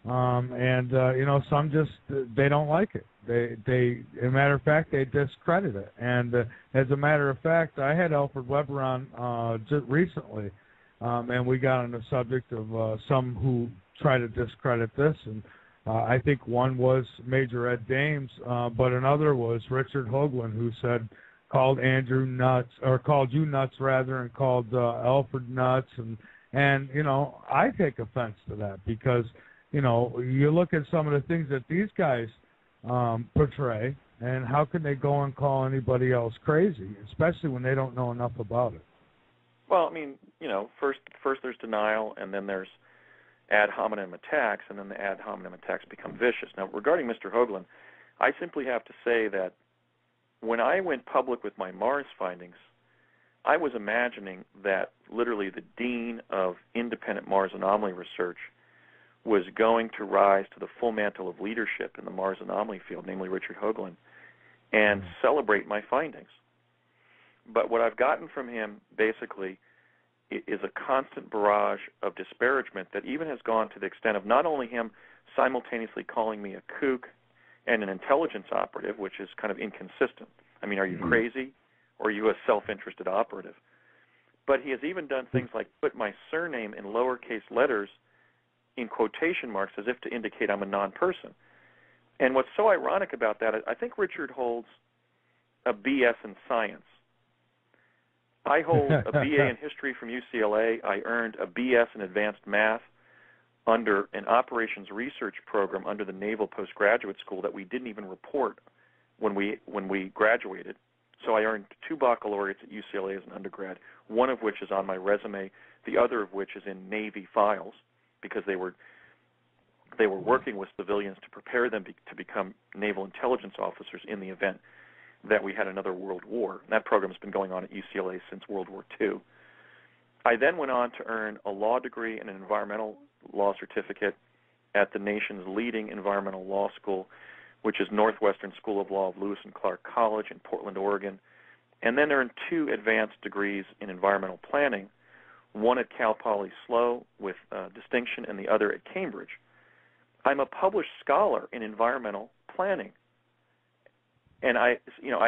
Some just they don't like it. As a matter of fact, they discredit it. And as a matter of fact, I had Alfred Weber on just recently, and we got on the subject of some who try to discredit this. And I think one was Major Ed Dames, but another was Richard Hoagland, who called Andrew nuts, or called you nuts rather, and called Alfred nuts. And I take offense to that because you look at some of the things that these guys portray, and how can they go and call anybody else crazy, especially when they don't know enough about it? Well, I mean, first there's denial, and then there's ad hominem attacks, and then the ad hominem attacks become vicious. Now, regarding Mr. Hoagland, I simply have to say that when I went public with my Mars findings, I was imagining that literally the dean of independent Mars anomaly research was going to rise to the full mantle of leadership in the Mars anomaly field, namely Richard Hoagland, and celebrate my findings. But what I've gotten from him, basically, is a constant barrage of disparagement that even has gone to the extent of not only him simultaneously calling me a kook and an intelligence operative, which is kind of inconsistent. I mean, are you crazy, or are you a self-interested operative? But he has even done things like put my surname in lowercase letters in quotation marks as if to indicate I'm a non-person. And what's so ironic about that, I think Richard holds a BS in science. I hold a BA in history from UCLA. I earned a BS in advanced math under an operations research program under the Naval Postgraduate School that we didn't even report when we graduated. So I earned 2 baccalaureates at UCLA as an undergrad, one of which is on my resume, the other of which is in Navy files, because they were working with civilians to prepare them to become naval intelligence officers in the event that we had another world war. And that program has been going on at UCLA since World War II. I then went on to earn a law degree and an environmental law certificate at the nation's leading environmental law school, which is Northwestern School of Law of Lewis and Clark College in Portland, Oregon, and then earned 2 advanced degrees in environmental planning, one at Cal Poly SLO with distinction and the other at Cambridge. I'm a published scholar in environmental planning, and I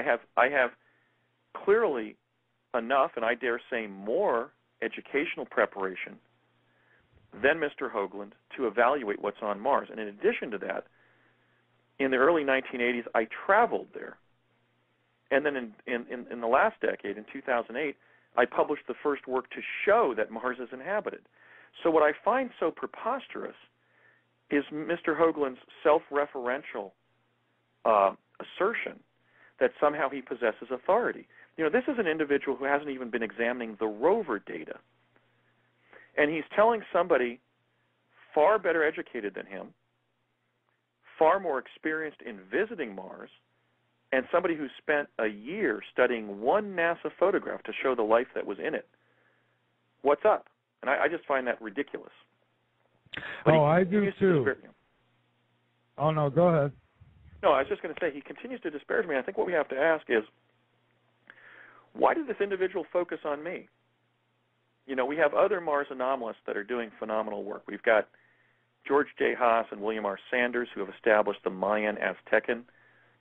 have clearly enough, and I dare say more, educational preparation than Mr. Hoagland to evaluate what's on Mars. And in addition to that, in the early 1980s, I traveled there. And then in the last decade, in 2008, I published the first work to show that Mars is inhabited. So what I find so preposterous is Mr. Hoagland's self-referential assertion that somehow he possesses authority. This is an individual who hasn't even been examining the rover data. And he's telling somebody far better educated than him, far more experienced in visiting Mars, and somebody who spent a year studying one NASA photograph to show the life that was in it. What's up? And I just find that ridiculous. But I do too. Oh, no, go ahead. No, I was just going to say, he continues to disparage me. I think what we have to ask is, why did this individual focus on me? We have other Mars anomalists that are doing phenomenal work. We've got George J. Haas and William R. Sanders, who have established the Mayan-Aztecan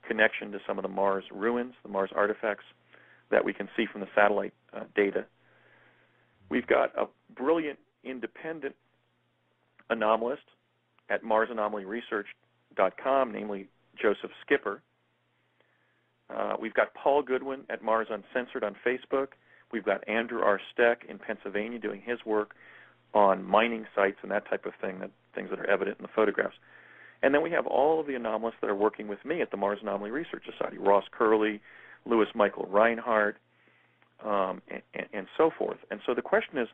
connection to some of the Mars ruins, the Mars artifacts that we can see from the satellite data. We've got a brilliant independent anomalist at MarsAnomalyResearch.com, namely Joseph Skipper. We've got Paul Goodwin at Mars Uncensored on Facebook. We've got Andrew R. Steck in Pennsylvania doing his work on mining sites and that type of thing, things that are evident in the photographs. And then we have all of the anomalists that are working with me at the Mars Anomaly Research Society, Ross Curley, Louis Michael Reinhardt, and so forth. And so the question is,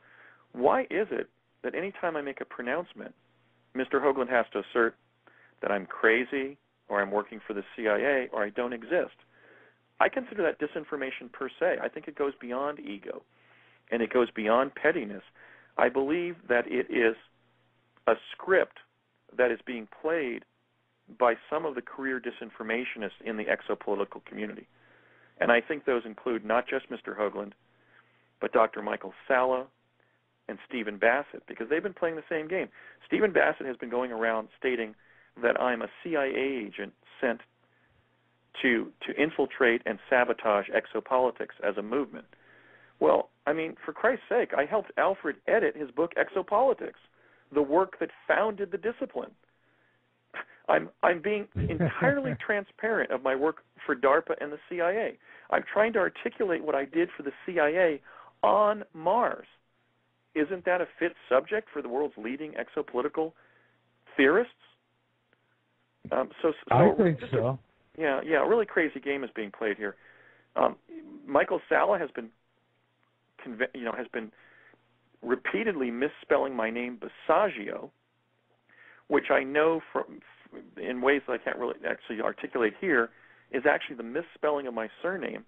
why is it that any time I make a pronouncement, Mr. Hoagland has to assert that I'm crazy, or I'm working for the CIA, or I don't exist? I consider that disinformation per se. I think it goes beyond ego, and it goes beyond pettiness. I believe that it is a script that is being played by some of the career disinformationists in the exopolitical community. And I think those include not just Mr. Hoagland, but Dr. Michael Salla, and Stephen Bassett, because they've been playing the same game. Stephen Bassett has been going around stating that I'm a CIA agent sent to infiltrate and sabotage exopolitics as a movement. Well, I mean, for Christ's sake, I helped Alfred edit his book Exopolitics, the work that founded the discipline. I'm being entirely transparent of my work for DARPA and the CIA. I'm trying to articulate what I did for the CIA on Mars. Isn't that a fit subject for the world's leading exopolitical theorists? I think so. Yeah, a really crazy game is being played here. Michael Salla has been repeatedly misspelling my name Basiago, which I know from in ways that I can't really actually articulate here, is actually the misspelling of my surname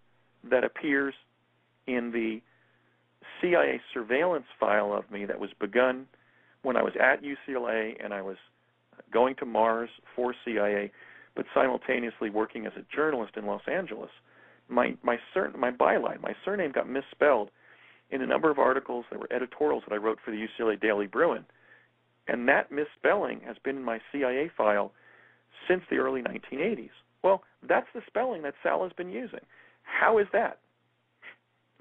that appears in the CIA surveillance file of me that was begun when I was at UCLA and I was going to Mars for CIA, but simultaneously working as a journalist in Los Angeles. My byline, my surname got misspelled in a number of articles that were editorials that I wrote for the UCLA Daily Bruin. And that misspelling has been in my CIA file since the early 1980s. Well, that's the spelling that Sala's been using. How is that?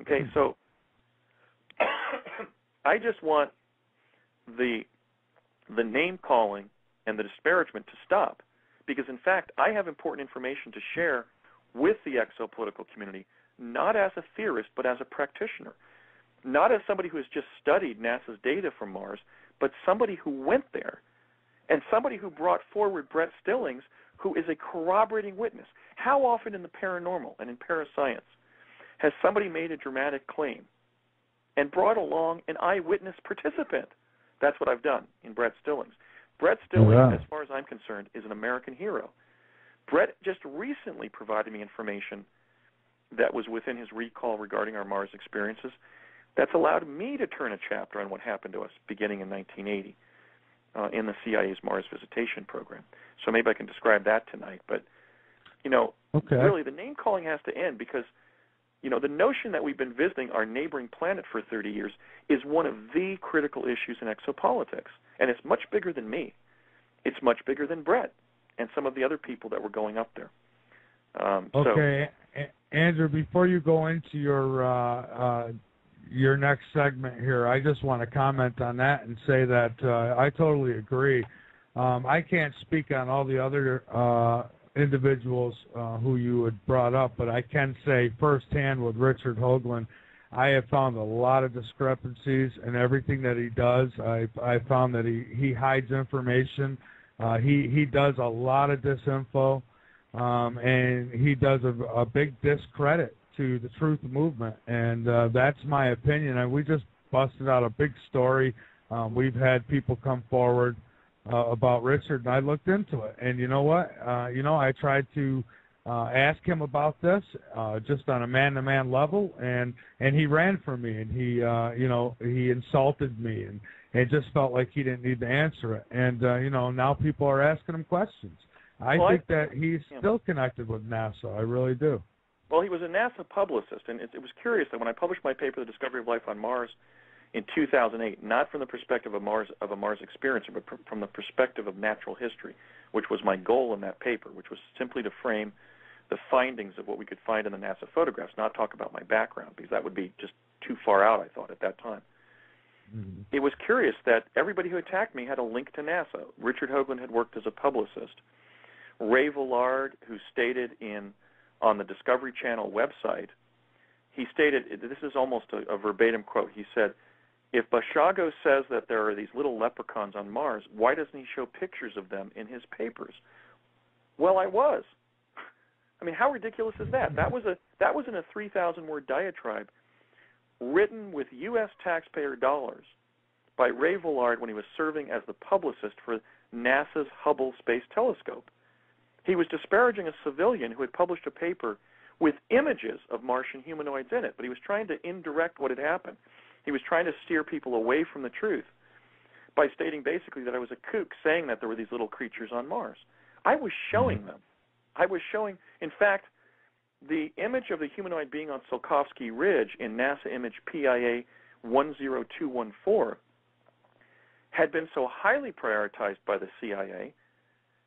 Okay, so I just want the name calling and the disparagement to stop, because in fact I have important information to share with the exopolitical community, not as a theorist but as a practitioner, not as somebody who has just studied NASA's data from Mars, but somebody who went there and somebody who brought forward Brett Stillings, who is a corroborating witness. How often in the paranormal and in parascience has somebody made a dramatic claim and brought along an eyewitness participant? That's what I've done in Brett Stillings. Brett Stillings, as far as I'm concerned, is an American hero. Brett just recently provided me information that was within his recall regarding our Mars experiences that's allowed me to turn a chapter on what happened to us beginning in 1980 in the CIA's Mars visitation program. So maybe I can describe that tonight. But, really the name calling has to end, because, the notion that we've been visiting our neighboring planet for 30 years is one of the critical issues in exopolitics. And it's much bigger than me. It's much bigger than Brett and some of the other people that were going up there. Okay, Andrew, before you go into your next segment here, I just want to comment on that and say that I totally agree. I can't speak on all the other individuals who you had brought up, but I can say firsthand with Richard Hoagland, I have found a lot of discrepancies in everything that he does. I found that he hides information. He does a lot of disinfo, and he does a big discredit to the truth movement, and that's my opinion. And we just busted out a big story. We've had people come forward about Richard, and I looked into it. And you know what? I tried to ask him about this just on a man-to-man level, and he ran for me, and he insulted me, and it just felt like he didn't need to answer it. And now people are asking him questions. I think that he's still connected with NASA. I really do. Well, he was a NASA publicist, and it was curious that when I published my paper, The Discovery of Life on Mars, in 2008, not from the perspective of a Mars experiencer, but from the perspective of natural history, which was my goal in that paper, which was simply to frame the findings of what we could find in the NASA photographs, not talk about my background, because that would be just too far out, I thought, at that time. Mm-hmm. It was curious that everybody who attacked me had a link to NASA. Richard Hoagland had worked as a publicist. Ray Villard, who stated on the Discovery Channel website, he stated, this is almost a verbatim quote, he said, "If Basiago says that there are these little leprechauns on Mars, why doesn't he show pictures of them in his papers?" Well, I was. I mean, how ridiculous is that? That was in a 3,000-word diatribe written with U.S. taxpayer dollars by Ray Villard when he was serving as the publicist for NASA's Hubble Space Telescope. He was disparaging a civilian who had published a paper with images of Martian humanoids in it, but he was trying to indirect what had happened. He was trying to steer people away from the truth by stating basically that I was a kook saying that there were these little creatures on Mars. I was showing them. In fact, the image of the humanoid being on Tsiolkovsky Ridge in NASA image PIA 10214 had been so highly prioritized by the CIA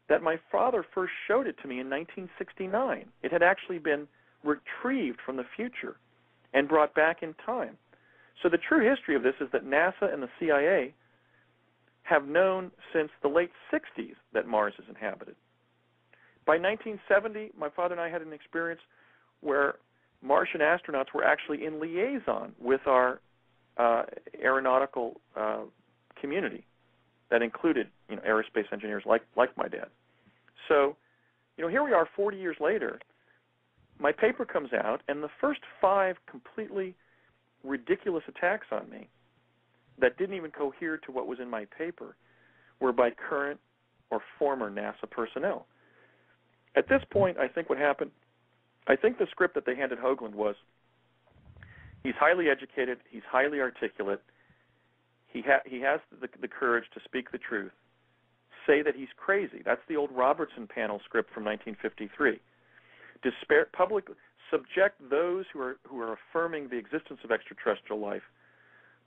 that my father first showed it to me in 1969. It had actually been retrieved from the future and brought back in time. So the true history of this is that NASA and the CIA have known since the late 60s that Mars is inhabited. By 1970, my father and I had an experience where Martian astronauts were actually in liaison with our aeronautical community that included, aerospace engineers like my dad. So, here we are 40 years later. My paper comes out, and the first 5 completely ridiculous attacks on me that didn't even cohere to what was in my paper were by current or former NASA personnel. At this point, I think what happened, I think the script that they handed Hoagland was, he's highly educated, he's highly articulate, he has the courage to speak the truth, say that he's crazy. That's the old Robertson panel script from 1953. Subject those who are affirming the existence of extraterrestrial life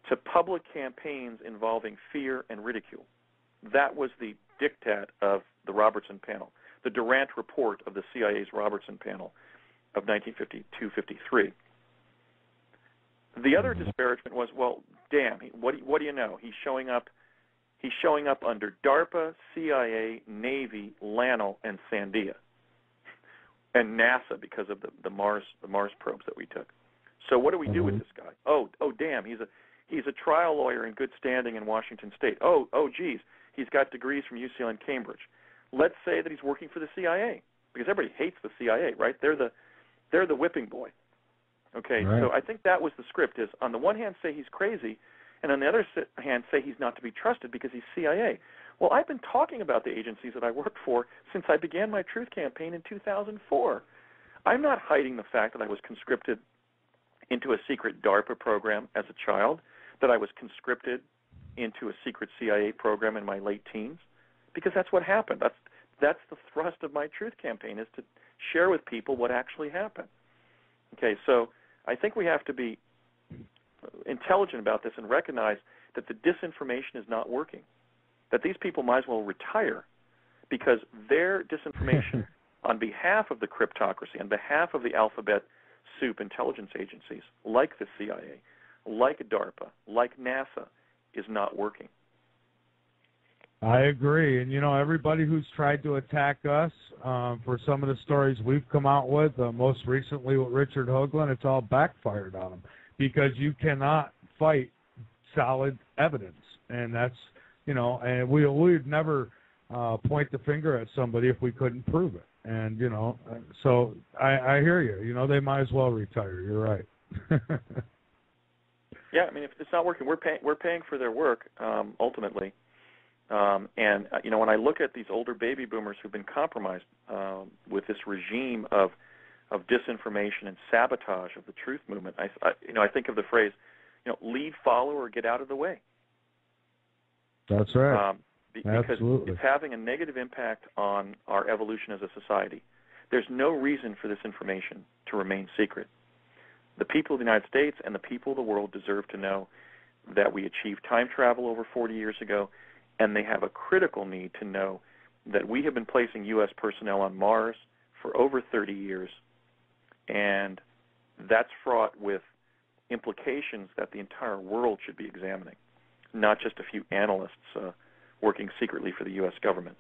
to public campaigns involving fear and ridicule. That was the diktat of the Robertson panel, the Durant report of the CIA's Robertson panel of 1952-53. The other disparagement was, well, damn, what do you know? He's showing up under DARPA, CIA, Navy, LANL, and Sandia, and NASA because of the Mars probes that we took. So what do we do with this guy? Oh, damn, he's a trial lawyer in good standing in Washington State. Oh, geez, he's got degrees from UCLA and Cambridge. Let's say that he's working for the CIA, because everybody hates the CIA, right? They're the whipping boy. Okay, right. So I think that was the script, is on the one hand say he's crazy, and on the other hand say he's not to be trusted because he's CIA. Well, I've been talking about the agencies that I work for since I began my truth campaign in 2004. I'm not hiding the fact that I was conscripted into a secret DARPA program as a child, that I was conscripted into a secret CIA program in my late teens, because that's what happened. That's the thrust of my truth campaign, is to share with people what actually happened. Okay, so I think we have to be intelligent about this and recognize that the disinformation is not working, that these people might as well retire, because their disinformation on behalf of the cryptocracy, on behalf of the alphabet soup intelligence agencies like the CIA, like DARPA, like NASA, is not working. I agree. And, everybody who's tried to attack us for some of the stories we've come out with, most recently with Richard Hoagland, it's all backfired on them, because you cannot fight solid evidence. And that's, and we'd never point the finger at somebody if we couldn't prove it. And, so I hear you. They might as well retire. You're right. Yeah, I mean, if it's not working, we're paying for their work, ultimately. And when I look at these older baby boomers who've been compromised with this regime of disinformation and sabotage of the truth movement, I think of the phrase, lead, follow, or get out of the way. That's right. Because Absolutely. it's having a negative impact on our evolution as a society. There's no reason for this information to remain secret. The people of the United States and the people of the world deserve to know that we achieved time travel over 40 years ago, and they have a critical need to know that we have been placing U.S. personnel on Mars for over 30 years, and that's fraught with implications that the entire world should be examining, not just a few analysts working secretly for the U.S. government.